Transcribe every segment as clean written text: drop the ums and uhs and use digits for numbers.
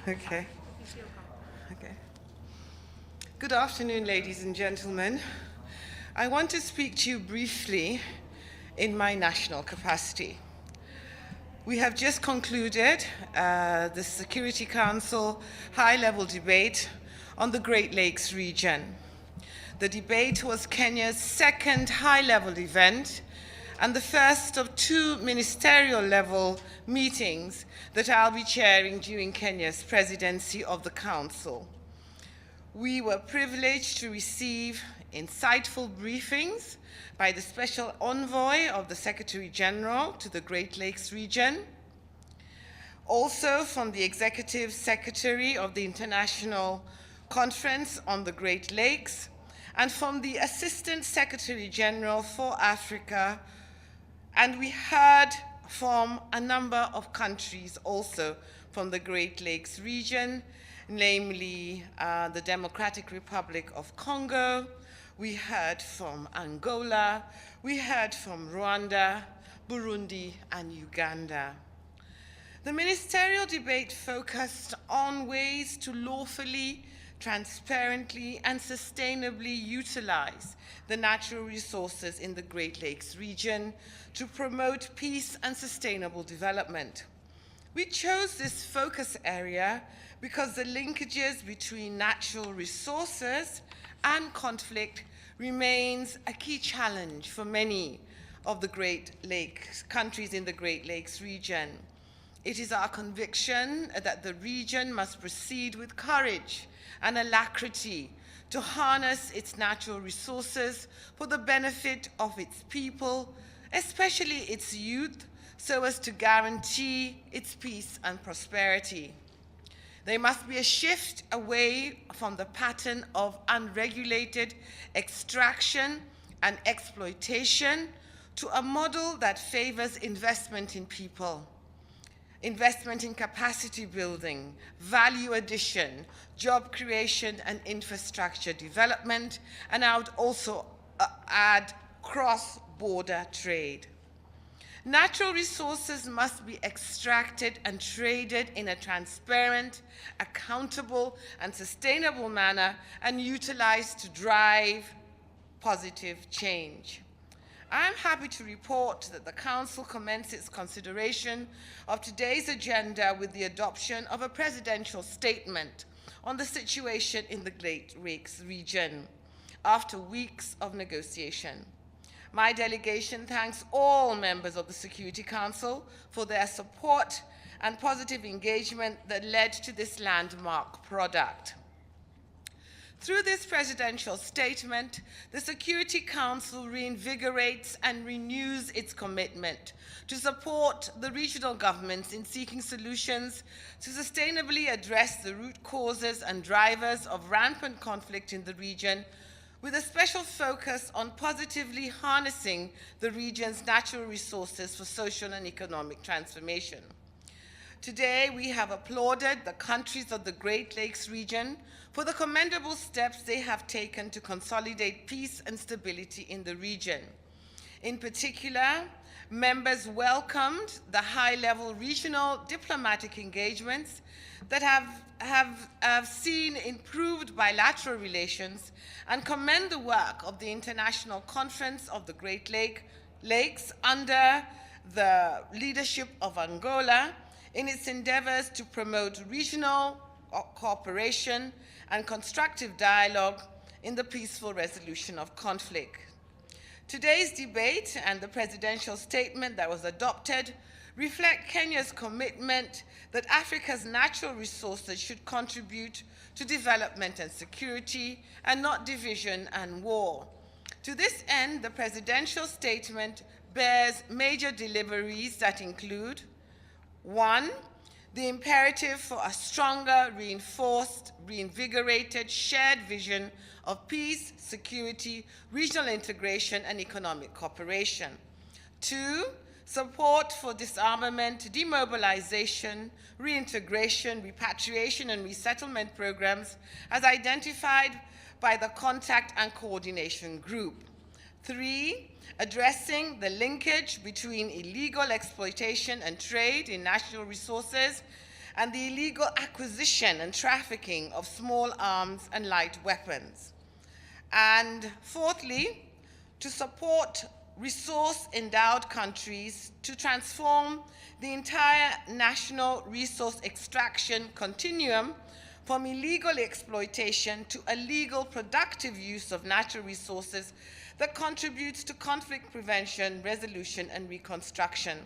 Okay. Okay. Good afternoon, ladies and gentlemen. I want to speak to you briefly in my national capacity. We have just concluded the Security Council high-level debate on the Great Lakes region. The debate was Kenya's second high-level event and the first of two ministerial-level meetings that I'll be chairing during Kenya's presidency of the Council. We were privileged to receive insightful briefings by the Special Envoy of the Secretary General to the Great Lakes region, also from the Executive Secretary of the International Conference on the Great Lakes, and from the Assistant Secretary General for Africa, and we heard from a number of countries also from the Great Lakes region, namely the Democratic Republic of Congo, we heard from Angola, we heard from Rwanda, Burundi, and Uganda. The ministerial debate focused on ways to lawfully, transparently, and sustainably utilize the natural resources in the Great Lakes region to promote peace and sustainable development. We chose this focus area because the linkages between natural resources and conflict remains a key challenge for many of the Great Lakes countries in the Great Lakes region. It is our conviction that the region must proceed with courage and alacrity to harness its natural resources for the benefit of its people, especially its youth, so as to guarantee its peace and prosperity. There must be a shift away from the pattern of unregulated extraction and exploitation to a model that favors investment in people, investment in capacity building, value addition, job creation, and infrastructure development, and I would also add cross-border trade. Natural resources must be extracted and traded in a transparent, accountable, and sustainable manner and utilized to drive positive change. I'm happy to report that the Council commenced its consideration of today's agenda with the adoption of a presidential statement on the situation in the Great Lakes region after weeks of negotiation. My delegation thanks all members of the Security Council for their support and positive engagement that led to this landmark product. Through this presidential statement, the Security Council reinvigorates and renews its commitment to support the regional governments in seeking solutions to sustainably address the root causes and drivers of rampant conflict in the region, with a special focus on positively harnessing the region's natural resources for social and economic transformation. Today, we have applauded the countries of the Great Lakes region for the commendable steps they have taken to consolidate peace and stability in the region. In particular, members welcomed the high-level regional diplomatic engagements that have seen improved bilateral relations and commend the work of the International Conference of the Great Lakes under the leadership of Angola in its endeavors to promote regional cooperation and constructive dialogue in the peaceful resolution of conflict. Today's debate and the presidential statement that was adopted reflect Kenya's commitment that Africa's natural resources should contribute to development and security and not division and war. To this end, the presidential statement bears major deliveries that include: 1, the imperative for a stronger, reinforced, reinvigorated, shared vision of peace, security, regional integration, and economic cooperation. 2, support for disarmament, demobilization, reintegration, repatriation, and resettlement programs as identified by the Contact and Coordination Group. 3, addressing the linkage between illegal exploitation and trade in natural resources and the illegal acquisition and trafficking of small arms and light weapons. And fourthly, to support resource-endowed countries to transform the entire national resource extraction continuum from illegal exploitation to a legal productive use of natural resources that contributes to conflict prevention, resolution, and reconstruction.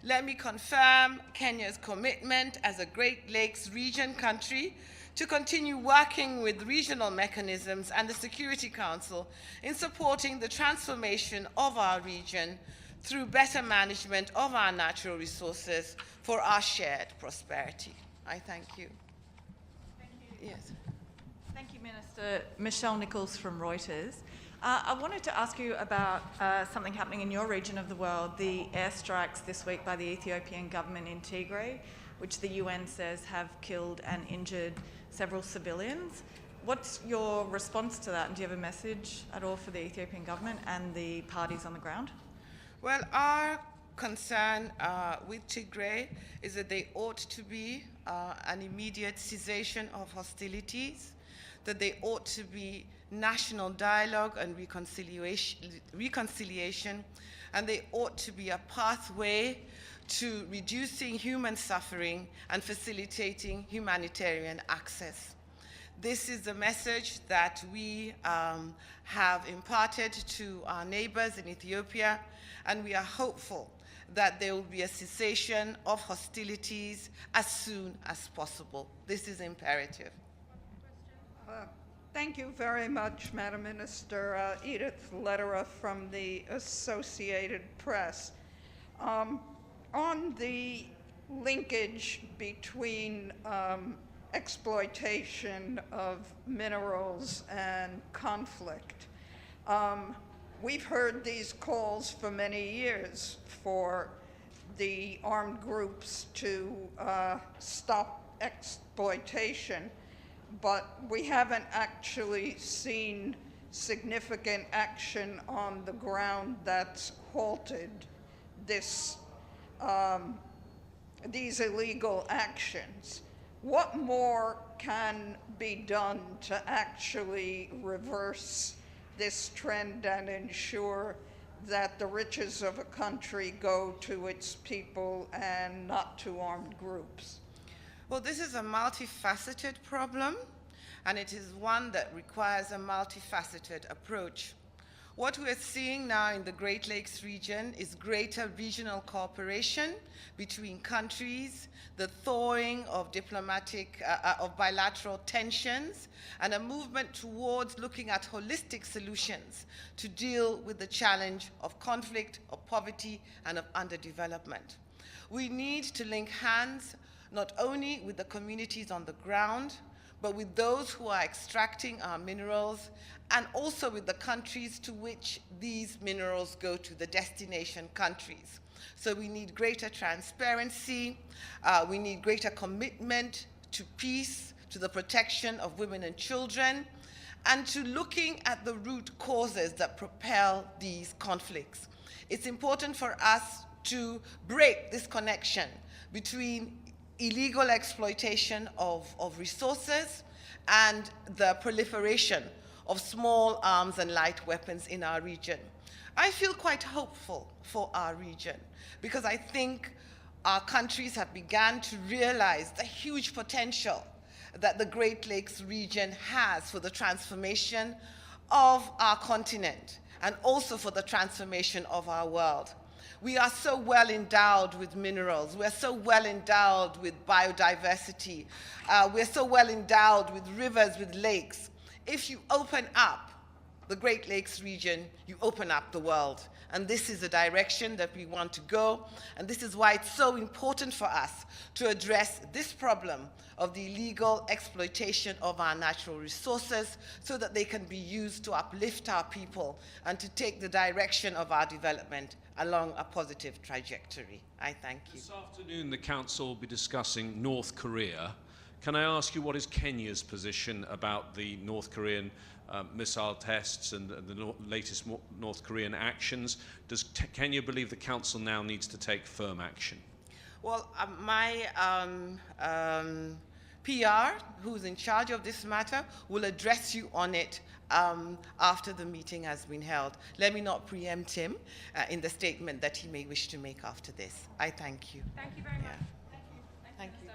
Let me confirm Kenya's commitment as a Great Lakes region country to continue working with regional mechanisms and the Security Council in supporting the transformation of our region through better management of our natural resources for our shared prosperity. I thank you. Thank you. Yes. Thank you, Minister. Michelle Nichols from Reuters. I wanted to ask you about something happening in your region of the world, the airstrikes this week by the Ethiopian government in Tigray, which the UN says have killed and injured several civilians. What's your response to that? And do you have a message at all for the Ethiopian government and the parties on the ground? Well, our concern with Tigray is that there ought to be an immediate cessation of hostilities, that there ought to be national dialogue and reconciliation, and there ought to be a pathway to reducing human suffering and facilitating humanitarian access. This is the message that we have imparted to our neighbors in Ethiopia, and we are hopeful that there will be a cessation of hostilities as soon as possible. This is imperative. Thank you very much, Madam Minister. Edith Lederer from the Associated Press. On the linkage between exploitation of minerals and conflict, we've heard these calls for many years for the armed groups to stop exploitation, but we haven't actually seen significant action on the ground that's halted this, these illegal actions. What more can be done to actually reverse this trend and ensure that the riches of a country go to its people and not to armed groups? Well, this is a multifaceted problem, and it is one that requires a multifaceted approach. What we're seeing now in the Great Lakes region is greater regional cooperation between countries, the thawing of bilateral tensions, and a movement towards looking at holistic solutions to deal with the challenge of conflict, of poverty, and of underdevelopment. We need to link hands not only with the communities on the ground, but with those who are extracting our minerals, and also with the countries to which these minerals go to, the destination countries. So we need greater transparency, we need greater commitment to peace, to the protection of women and children, and to looking at the root causes that propel these conflicts. It's important for us to break this connection between illegal exploitation of resources and the proliferation of small arms and light weapons in our region. I feel quite hopeful for our region because I think our countries have begun to realize the huge potential that the Great Lakes region has for the transformation of our continent and also for the transformation of our world. We are so well endowed with minerals. We're so well endowed with biodiversity. We're so well endowed with rivers, with lakes. If you open up the Great Lakes region, you open up the world. And this is the direction that we want to go. And this is why it's so important for us to address this problem of the illegal exploitation of our natural resources so that they can be used to uplift our people and to take the direction of our development along a positive trajectory. I thank you. This afternoon, the Council will be discussing North Korea. Can I ask you what is Kenya's position about the North Korean missile tests and the latest North Korean actions? Does Kenya believe the Council now needs to take firm action? Well, my PR, who's in charge of this matter, will address you on it after the meeting has been held. Let me not preempt him in the statement that he may wish to make after this. I thank you. Thank you very much. Thank you.